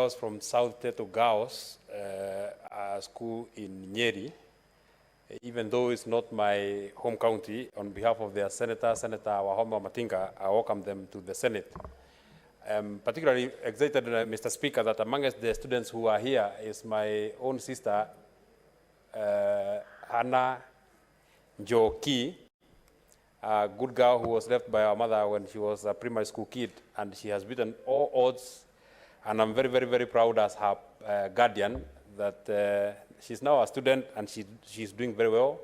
girls from South Teto Girls School in Nyeri, even though it's not my home county. On behalf of their Senator Wahoma Matinga, I welcome them to the Senate. I'm particularly excited, Mr. Speaker, that amongst the students who are here is my own sister, Hannah Njoki, a good girl who was left by her mother when she was a primary school kid, and she has beaten all odds, and I'm very, very, very proud as her guardian that she's now a student and she's doing very well.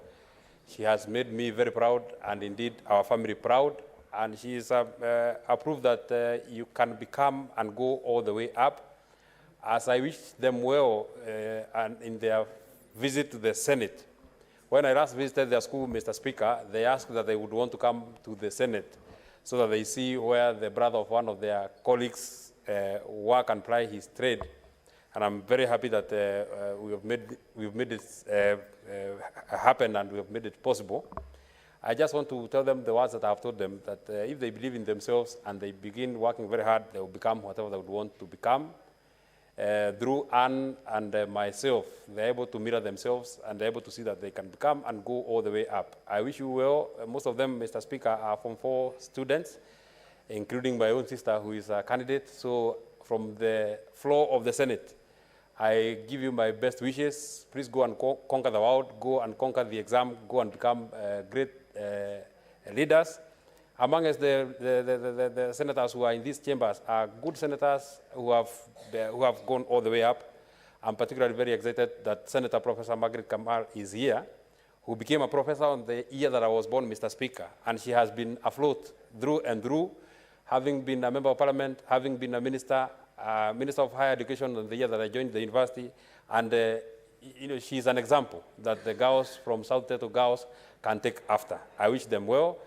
She has made me very proud, and indeed our family proud, and she is a proof that you can become and go all the way up. As I wish them well and in their visit to the Senate. When I last visited their school, Mr. Speaker, they asked that they would want to come to the Senate so that they see where the brother of one of their colleagues work and ply his trade. And I'm very happy that we've made it happen, and we have made it possible. I just want to tell them the words that I've told them, that if they believe in themselves and they begin working very hard, they will become whatever they would want to become. Through Anne and myself, they're able to mirror themselves and they're able to see that they can become and go all the way up. I wish you well. Most of them, Mr. Speaker, are Form 4 students, including my own sister who is a candidate. So from the floor of the Senate, I give you my best wishes. Please go and conquer the world, go and conquer the exam, go and become great leaders. Among us, the senators who are in these chambers are good senators who have gone all the way up. I'm particularly very excited that Senator Professor Margaret Kamal is here, who became a professor on the year that I was born, Mr. Speaker. And she has been afloat through and through, having been a member of parliament, having been a minister of higher education on the year that I joined the university. And you know, she's an example that the girls from South Teto Girls can take after. I wish them well.